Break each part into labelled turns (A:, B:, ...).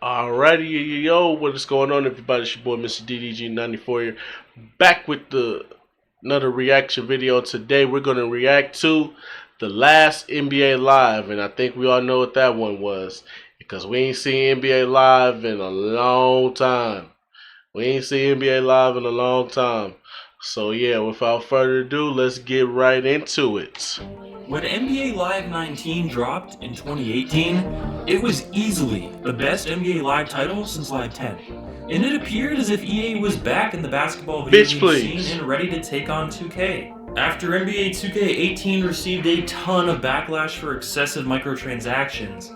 A: Alrighty, yo, what is going on, everybody? It's your boy, Mr. DDG94 here, back with another reaction video. Today, we're gonna react to the last NBA Live, and I think we all know what that one was because we ain't seen NBA Live in a long time. We ain't seen NBA Live in a long time. So yeah, without further ado, let's get right into it.
B: When NBA Live 19 dropped in 2018, it was easily the best NBA Live title since Live 10. And it appeared as if EA was back in the basketball video game scene and ready to take on 2K. After NBA 2K18 received a ton of backlash for excessive microtransactions,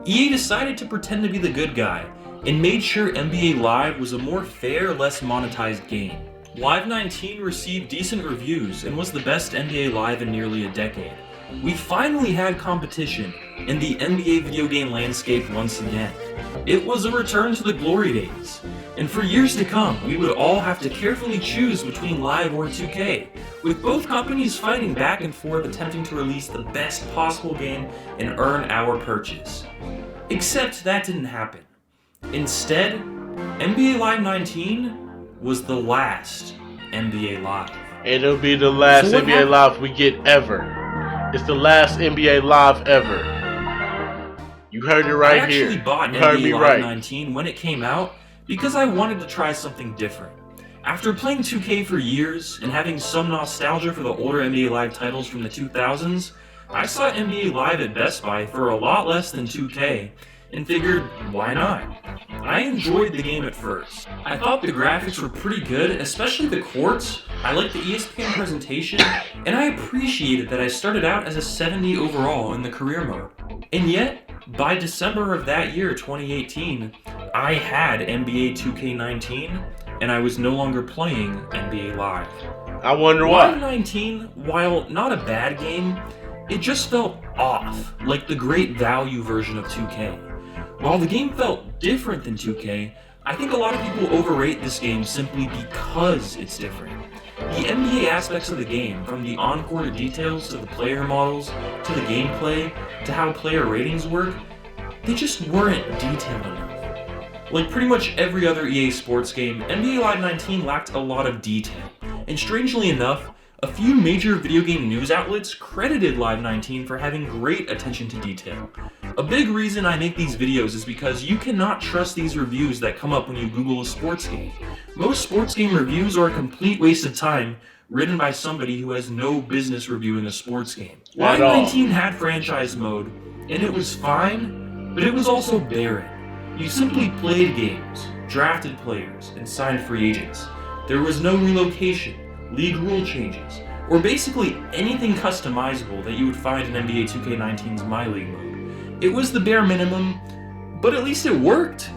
B: EA decided to pretend to be the good guy and made sure NBA Live was a more fair, less monetized game. Live 19 received decent reviews and was the best NBA Live in nearly a decade. We finally had competition in the NBA video game landscape once again. It was a return to the glory days, and for years to come, we would all have to carefully choose between Live or 2K, with both companies fighting back and forth attempting to release the best possible game and earn our purchase. Except that didn't happen. Instead, NBA Live 19 was the last NBA Live.
A: And it'll be the last NBA Live we get ever. It's the last NBA Live ever. You heard it right here.
B: I actually bought NBA Live 19 when it came out because I wanted to try something different. After playing 2K for years and having some nostalgia for the older NBA Live titles from the 2000s, I saw NBA Live at Best Buy for a lot less than 2K and figured, why not? I enjoyed the game at first. I thought the graphics were pretty good, especially the courts. I liked the ESPN presentation, and I appreciated that I started out as a 70 overall in the career mode. And yet, by December of that year, 2018, I had NBA 2K19, and I was no longer playing NBA Live.
A: I wonder why.
B: Live 19, while not a bad game, it just felt off, like the great value version of 2K. While the game felt different than 2K, I think a lot of people overrate this game simply because it's different. The NBA aspects of the game, from the on-court details to the player models, to the gameplay, to how player ratings work, they just weren't detailed enough. Like pretty much every other EA Sports game, NBA Live 19 lacked a lot of detail, and strangely enough, a few major video game news outlets credited Live 19 for having great attention to detail. A big reason I make these videos is because you cannot trust these reviews that come up when you Google a sports game. Most sports game reviews are a complete waste of time, written by somebody who has no business reviewing a sports game. Live 19 had franchise mode, and it was fine, but it was also barren. You simply played games, drafted players, and signed free agents. There was no relocation, league rule changes, or basically anything customizable that you would find in NBA 2K19's My League mode. It was the bare minimum, but at least it worked.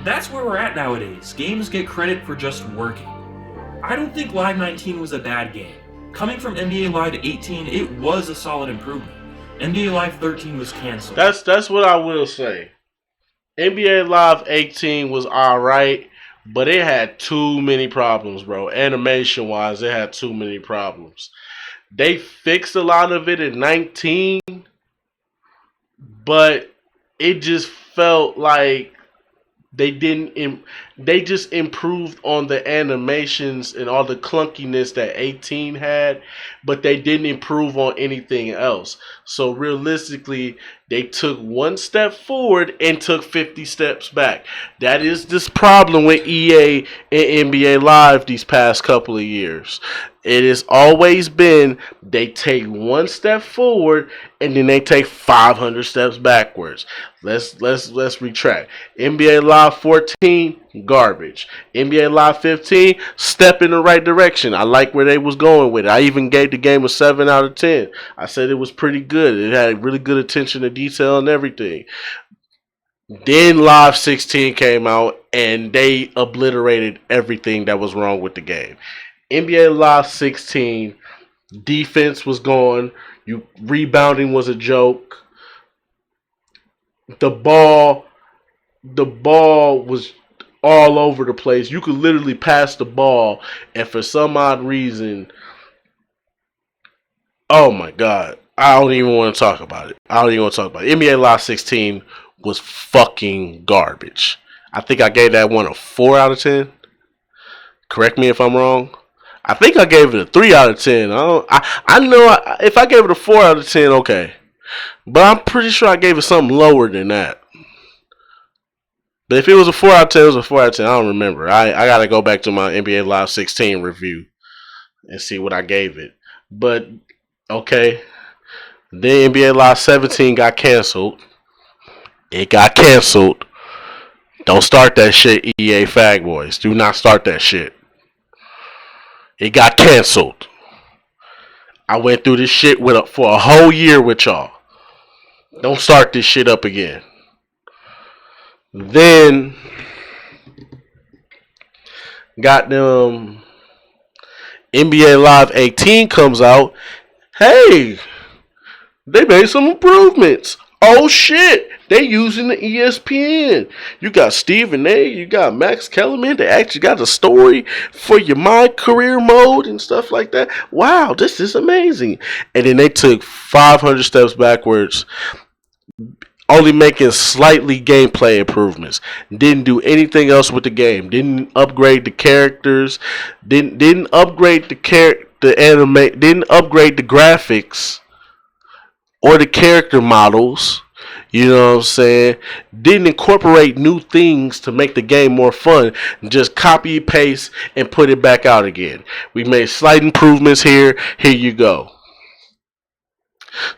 B: That's where we're at nowadays. Games get credit for just working. I don't think Live 19 was a bad game. Coming from NBA Live 18, it was a solid improvement. NBA Live 13 was canceled.
A: That's what I will say. NBA Live 18 was alright, but it had too many problems, bro. Animation-wise, it had too many problems. They fixed a lot of it in 19, but it just felt like they just improved on the animations and all the clunkiness that 18 had, but they didn't improve on anything else. So realistically, they took one step forward and took 50 steps back. That is this problem with EA and NBA Live these past couple of years. It has always been they take one step forward and then they take 500 steps backwards. Let's retract. NBA Live 14, garbage. NBA Live 15, step in the right direction. I like where they was going with it. I even gave the game a 7 out of 10. I said it was pretty good. It had really good attention to detail and everything. Then Live 16 came out and they obliterated everything that was wrong with the game. NBA Live 16, defense was gone. Rebounding was a joke. The ball was all over the place. You could literally pass the ball, and for some odd reason, oh my God, I don't even want to talk about it. NBA Live 16 was fucking garbage. I think I gave that one a 4 out of 10. Correct me if I'm wrong. I think I gave it a 3 out of 10. I know if I gave it a 4 out of 10, okay. But I'm pretty sure I gave it something lower than that. But if it was a 4 out of 10, it was a 4 out of 10. I don't remember. I got to go back to my NBA Live 16 review and see what I gave it. But, okay. Then NBA Live 17 got canceled. It got canceled. Don't start that shit, EA fag boys. Do not start that shit. It got canceled. I went through this shit for a whole year with y'all. Don't start this shit up again. Then got them NBA Live 18 comes out. Hey, they made some improvements. Oh shit, they using the ESPN. You got Stephen A, you got Max Kellerman. They actually got a story for your My Career mode and stuff like that. Wow, this is amazing. And then they took 500 steps backwards, only making slightly gameplay improvements. Didn't do anything else with the game. Didn't upgrade the characters. Didn't upgrade didn't upgrade the graphics or the character models. You know what I'm saying? Didn't incorporate new things to make the game more fun. Just copy, paste, and put it back out again. We made slight improvements here. Here you go.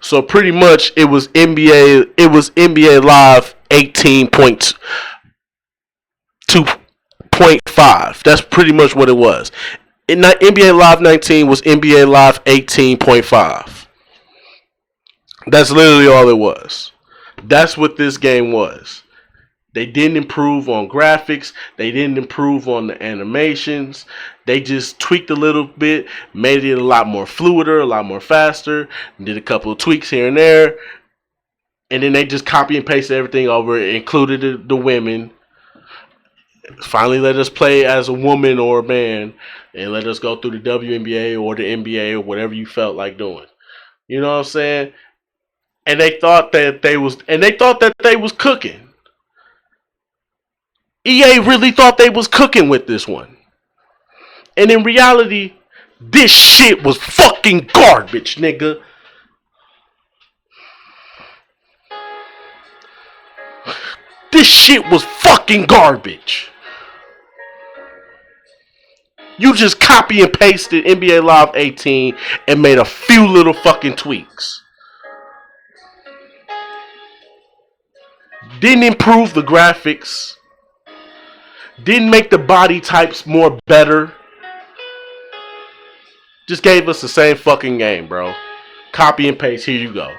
A: So pretty much it was NBA Live 18.2.5. That's pretty much what it was. NBA Live 19 was NBA Live 18.5. That's literally all it was. That's what this game was. They didn't improve on graphics. They didn't improve on the animations. They just tweaked a little bit, made it a lot more fluider, a lot more faster, did a couple of tweaks here and there, and then they just copy and pasted everything over, included the women. Finally let us play as a woman or a man, and let us go through the WNBA or the NBA or whatever you felt like doing. You know what I'm saying? And they thought that they was cooking. EA really thought they was cooking with this one. And in reality, this shit was fucking garbage, nigga. This shit was fucking garbage. You just copy and pasted NBA Live 18 and made a few little fucking tweaks. Didn't improve the graphics. Didn't make the body types more better. Just gave us the same fucking game, bro. Copy and paste. Here you go.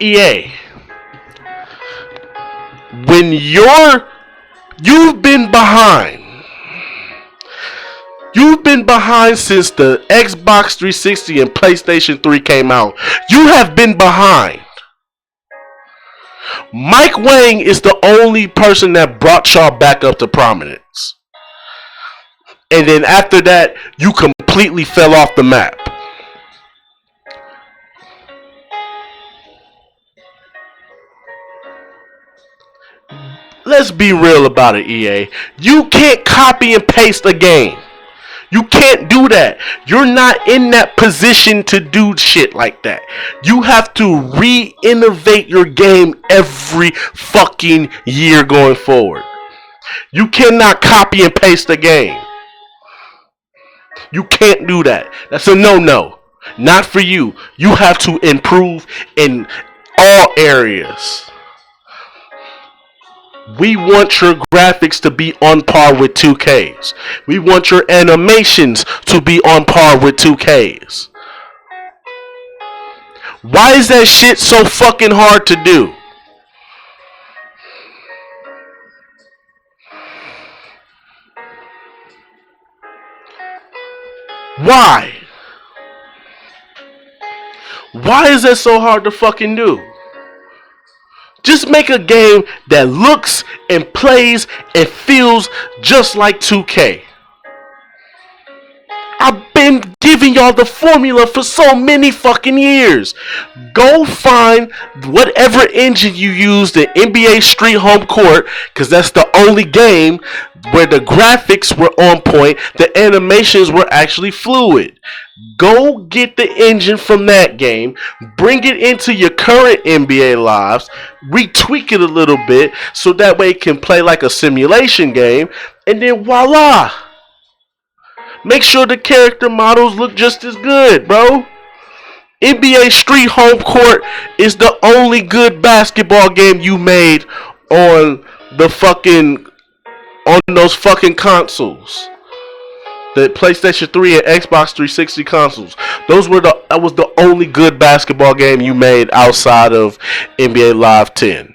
A: EA. When you've been behind. You've been behind since the Xbox 360 and PlayStation 3 came out. You have been behind. Mike Wang is the only person that brought y'all back up to prominence. And then after that, you completely fell off the map. Let's be real about it, EA. You can't copy and paste a game. You can't do that. You're not in that position to do shit like that. You have to re-innovate your game every fucking year going forward. You cannot copy and paste a game. You can't do that. That's a no-no. Not for you. You have to improve in all areas. We want your graphics to be on par with 2K's. We want your animations to be on par with 2K's. Why is that shit so fucking hard to do? Why? Why is that so hard to fucking do? Just make a game that looks and plays and feels just like 2K. I've been giving y'all the formula for so many fucking years. Go find whatever engine you used in NBA Street Home Court, because that's the only game where the graphics were on point, the animations were actually fluid. Go get the engine from that game, bring it into your current NBA lives, retweak it a little bit so that way it can play like a simulation game, and then voila! Make sure the character models look just as good, bro. NBA Street Home Court is the only good basketball game you made on the fucking on those fucking consoles. The PlayStation 3 and Xbox 360 consoles. That was the only good basketball game you made outside of NBA Live 10.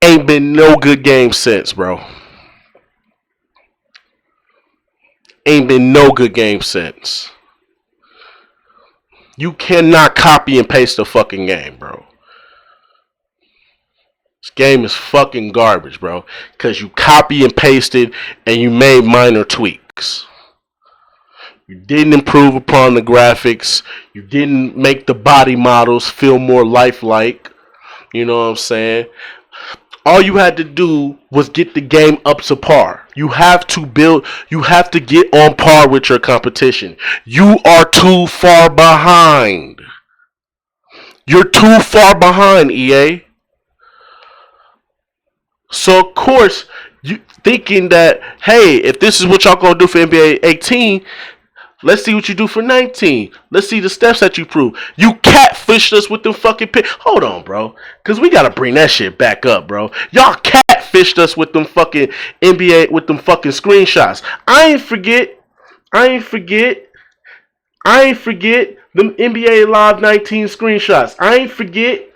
A: Ain't been no good game since, bro. Ain't been no good game since. You cannot copy and paste the fucking game, bro. This game is fucking garbage, bro. Because you copy and pasted and you made minor tweaks. You didn't improve upon the graphics. You didn't make the body models feel more lifelike. You know what I'm saying? All you had to do was get the game up to par. You have to get on par with your competition. You are too far behind. You're too far behind, EA. So of course, you thinking that, hey, if this is what y'all gonna do for NBA 18, let's see what you do for 19. Let's see the steps that you prove. You catfished us with them fucking Hold on, bro. Because we got to bring that shit back up, bro. Y'all catfished us with them fucking NBA, with them fucking screenshots. I ain't forget them NBA Live 19 screenshots. I ain't forget.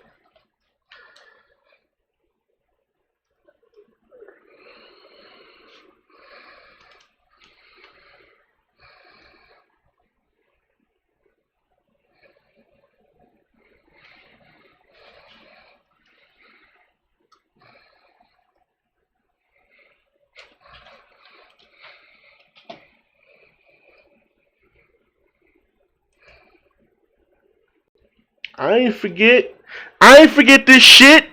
A: I ain't forget this shit.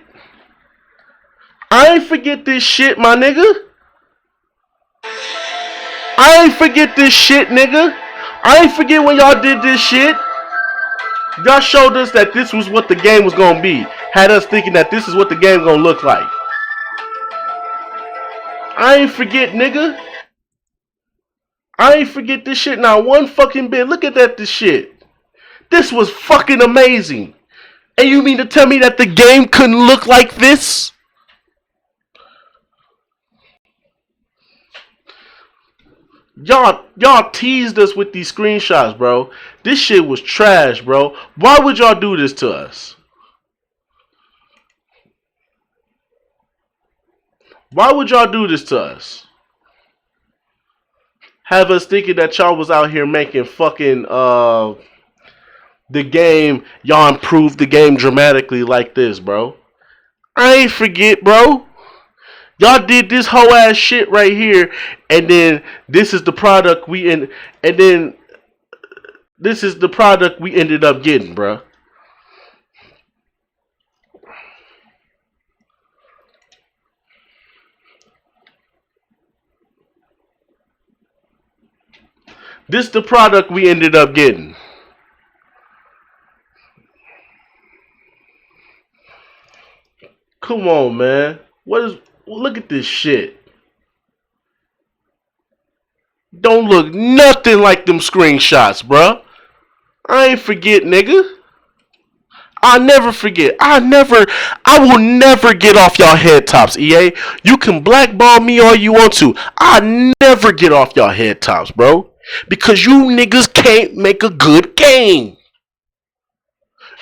A: I ain't forget this shit, my nigga. I ain't forget this shit, nigga. I ain't forget when y'all did this shit. Y'all showed us that this was what the game was gonna be. Had us thinking that this is what the game gonna look like. I ain't forget, nigga. I ain't forget this shit not one fucking bit. Look at this shit. This was fucking amazing. And you mean to tell me that the game couldn't look like this? Y'all teased us with these screenshots, bro. This shit was trash, bro. Why would y'all do this to us? Why would y'all do this to us? Have us thinking that y'all was out here making fucking the game, y'all improved the game dramatically like this, bro. I ain't forget, bro. Y'all did this whole ass shit right here, and then this is the product this is the product we ended up getting, bro. This the product we ended up getting. Come on, man. Look at this shit. Don't look nothing like them screenshots, bruh. I ain't forget, nigga. I never forget. I will never get off y'all head tops, EA. You can blackball me all you want to. I never get off y'all head tops, bro. Because you niggas can't make a good game.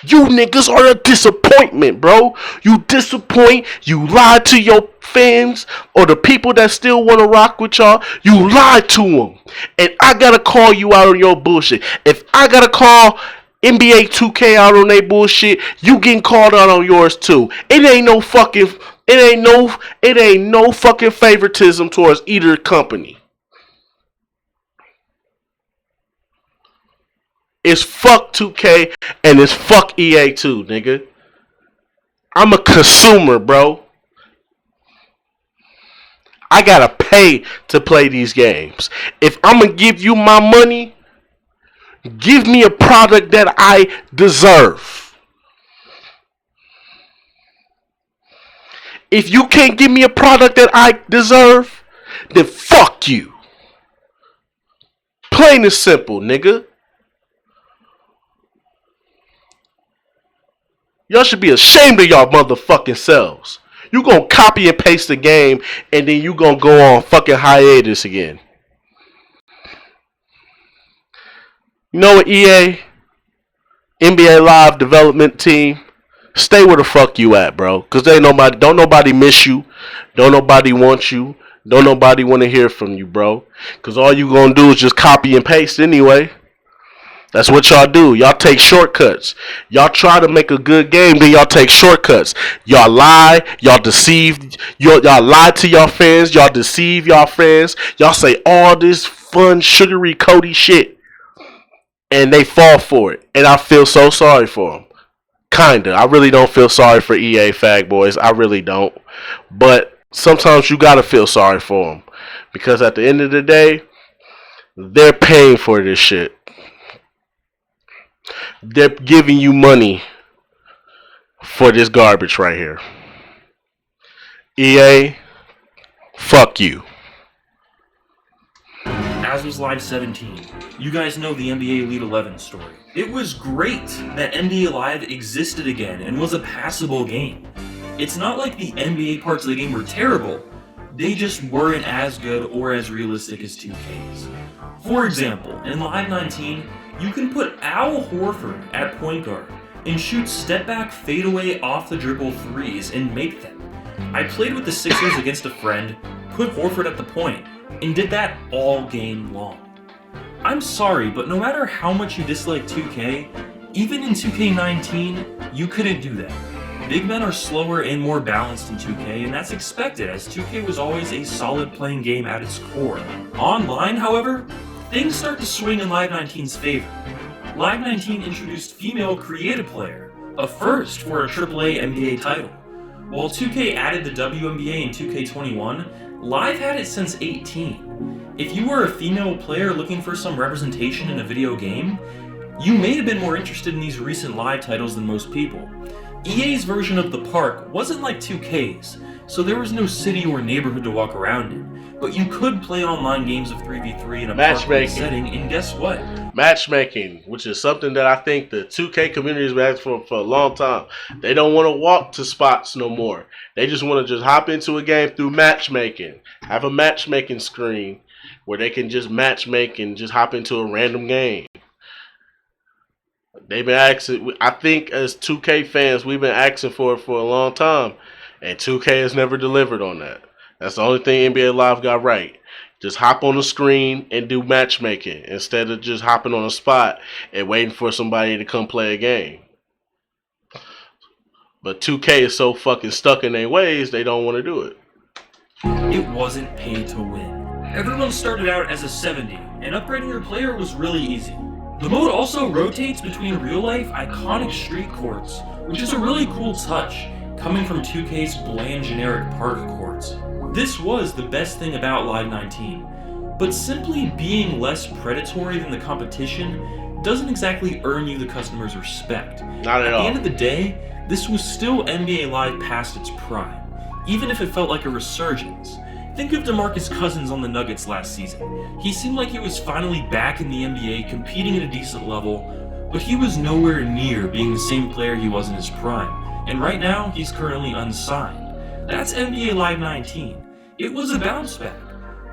A: You niggas are a disappointment, bro. You disappoint. You lie to your fans or the people that still want to rock with y'all. You lie to them. And I got to call you out on your bullshit. If I got to call NBA 2K out on their bullshit, you getting called out on yours too. It ain't no fucking It ain't no fucking favoritism towards either company. It's fuck 2K and it's fuck EA too, nigga. I'm a consumer, bro. I gotta pay to play these games. If I'm gonna give you my money, give me a product that I deserve. If you can't give me a product that I deserve, then fuck you. Plain and simple, nigga. Y'all should be ashamed of y'all motherfucking selves. You gonna copy and paste the game and then you gonna go on fucking hiatus again. You know what, EA? NBA Live development team, stay where the fuck you at, bro. Cause don't nobody miss you. Don't nobody want you. Don't nobody want to hear from you, bro. Cause all you gonna do is just copy and paste anyway. That's what y'all do. Y'all take shortcuts. Y'all try to make a good game, then y'all take shortcuts. Y'all lie. Y'all deceive. Y'all lie to y'all fans. Y'all deceive y'all fans. Y'all say all this fun, sugary, Cody shit. And they fall for it. And I feel so sorry for them. Kinda. I really don't feel sorry for EA fag boys. I really don't. But sometimes you gotta feel sorry for them. Because at the end of the day, they're paying for this shit. They're giving you money for this garbage right here. EA, fuck you.
B: As was Live 17, you guys know the NBA Elite 11 story. It was great that NBA Live existed again and was a passable game. It's not like the NBA parts of the game were terrible, they just weren't as good or as realistic as 2K's. For example, in Live 19, you can put Al Horford at point guard and shoot step-back fadeaway off the dribble threes and make them. I played with the Sixers against a friend, put Horford at the point, and did that all game long. I'm sorry, but no matter how much you dislike 2K, even in 2K19, you couldn't do that. Big men are slower and more balanced in 2K, and that's expected as 2K was always a solid playing game at its core. Online, however, things start to swing in Live 19's favor. Live 19 introduced female creative player, a first for a AAA NBA title. While 2K added the WNBA in 2K21, Live had it since 18. If you were a female player looking for some representation in a video game, you may have been more interested in these recent Live titles than most people. EA's version of the park wasn't like 2K's, so there was no city or neighborhood to walk around in, but you could play online games of 3v3 in a park setting, and guess what?
A: Matchmaking, which is something that I think the 2K community has been asking for a long time. They don't want to walk to spots no more. They just want to just hop into a game through matchmaking. Have a matchmaking screen where they can just matchmake and just hop into a random game. They've been asking, I think as 2K fans, we've been asking for it for a long time. And 2K has never delivered on that. That's the only thing NBA Live got right. Just hop on the screen and do matchmaking instead of just hopping on a spot and waiting for somebody to come play a game. But 2K is so fucking stuck in their ways, they don't want to do it.
B: It wasn't pay to win. Everyone started out as a 70, and upgrading your player was really easy. The mode also rotates between real-life iconic street courts, which is a really cool touch, coming from 2K's bland generic park courts. This was the best thing about Live 19, but simply being less predatory than the competition doesn't exactly earn you the customer's respect.
A: Not at all.
B: At the end of the day, this was still NBA Live past its prime, even if it felt like a resurgence. Think of DeMarcus Cousins on the Nuggets last season. He seemed like he was finally back in the NBA, competing at a decent level, but he was nowhere near being the same player he was in his prime. And right now, he's currently unsigned. That's NBA Live 19. It was a bounce back,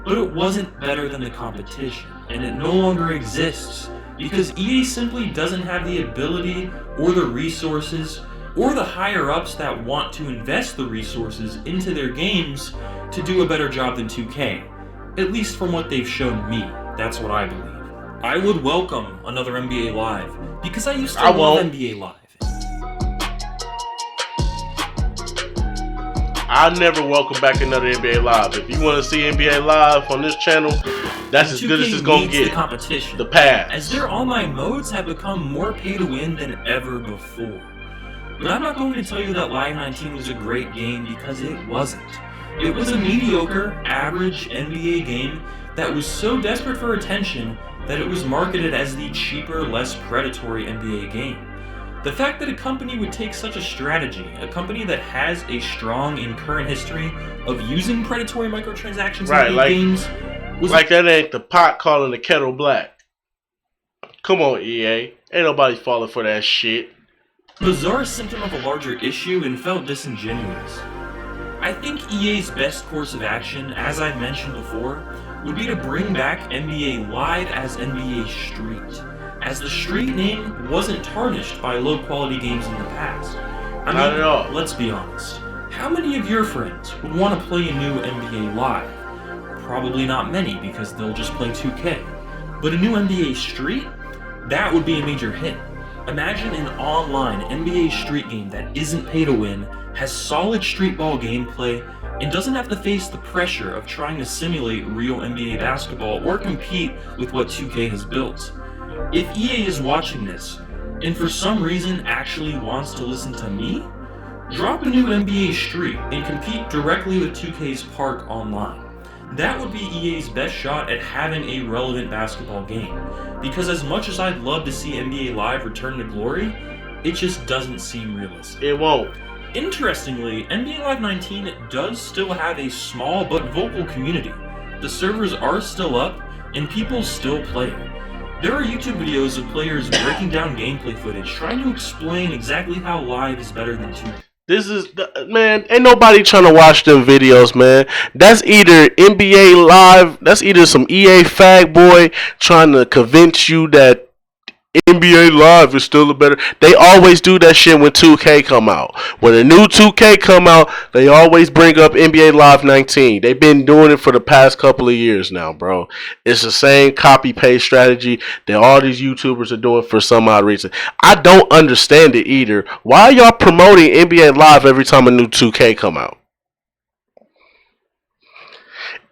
B: but it wasn't better than the competition, and it no longer exists because EA simply doesn't have the ability or the resources or the higher-ups that want to invest the resources into their games to do a better job than 2K. At least from what they've shown me, that's what I believe. I would welcome another NBA Live because I used to love NBA Live.
A: I'll never welcome back another NBA Live. If you want to see NBA Live on this channel, that's as good as it's gonna get.
B: The competition.
A: The pass.
B: As their online modes have become more pay to win than ever before. But I'm not going to tell you that Live 19 was a great game, because it wasn't. It was a mediocre, average NBA game that was so desperate for attention that it was marketed as the cheaper, less predatory NBA game. The fact that a company would take such a strategy, a company that has a strong and current history of using predatory microtransactions in games, was
A: like that ain't the pot calling the kettle black. Come on, EA. Ain't nobody falling for that shit.
B: Bizarre symptom of a larger issue and felt disingenuous. I think EA's best course of action, as I've mentioned before, would be to bring back NBA Live as NBA Street, as the Street name wasn't tarnished by low-quality games in the past. I mean,
A: not at all.
B: Let's be honest. How many of your friends would want to play a new NBA Live? Probably not many, because they'll just play 2K. But a new NBA Street? That would be a major hit. Imagine an online NBA Street game that isn't pay to win, has solid street ball gameplay, and doesn't have to face the pressure of trying to simulate real NBA basketball or compete with what 2K has built. If EA is watching this, and for some reason actually wants to listen to me, drop a new NBA Street and compete directly with 2K's Park Online. That would be EA's best shot at having a relevant basketball game, because as much as I'd love to see NBA Live return to glory, it just doesn't seem realistic.
A: It won't.
B: Interestingly, NBA Live 19 does still have a small but vocal community. The servers are still up, and people still play it. There are YouTube videos of players breaking down gameplay footage, trying to explain exactly how Live is better than 2K.
A: This is, man, ain't nobody trying to watch them videos, man. That's either NBA Live, that's either some EA fag boy trying to convince you that NBA Live is still a better. They always do that shit when 2K come out. When a new 2K come out, they always bring up NBA Live 19. They've been doing it for the past couple of years now, bro. It's the same copy-paste strategy that all these YouTubers are doing for some odd reason. I don't understand it either. Why are y'all promoting NBA Live every time a new 2K come out?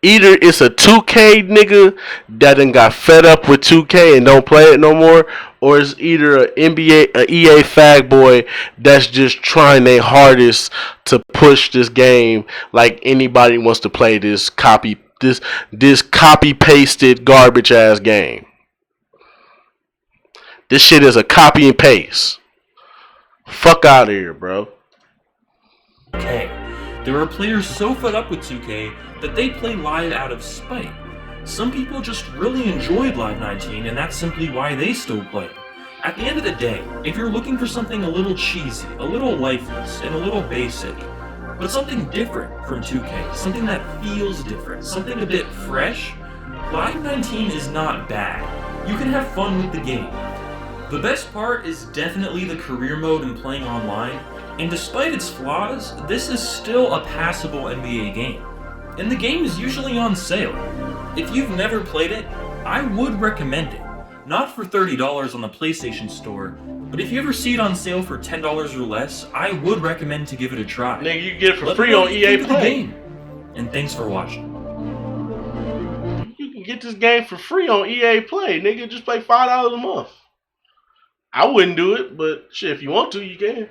A: Either it's a 2K nigga that done got fed up with 2K and don't play it no more, or it's either a EA fag boy that's just trying their hardest to push this game like anybody wants to play this copy pasted garbage ass game. This shit is a copy and paste. Fuck out of here, bro.
B: Okay. There are players so fed up with 2K that they play Live out of spite. Some people just really enjoyed Live 19, and that's simply why they still play. At the end of the day, if you're looking for something a little cheesy, a little lifeless, and a little basic, but something different from 2K, something that feels different, something a bit fresh, Live 19 is not bad. You can have fun with the game. The best part is definitely the career mode and playing online, and despite its flaws, this is still a passable NBA game. And the game is usually on sale. If you've never played it, I would recommend it. Not for $30 on the PlayStation Store, but if you ever see it on sale for $10 or less, I would recommend to give it a try.
A: Nigga, you can get it for free on EA Play.
B: And thanks for watching.
A: You can get this game for free on EA Play. Nigga, just pay $5 a month. I wouldn't do it, but shit, if you want to, you can.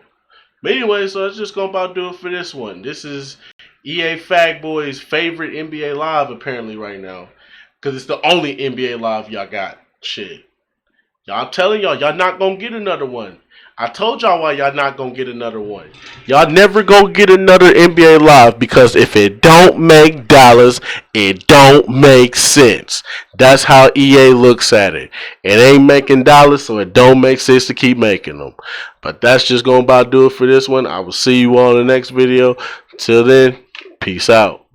A: But anyway, so that's just gonna about do it for this one. This is EA Fag Boy's favorite NBA Live apparently right now, because it's the only NBA Live y'all got. Shit, y'all telling y'all not gonna get another one. I told y'all why y'all not gonna get another one. Y'all never gonna get another NBA Live, because if it don't make dollars, it don't make sense. That's how EA looks at it. It ain't making dollars, so it don't make sense to keep making them. But that's just gonna about do it for this one. I will see you all in the next video. Till then, peace out.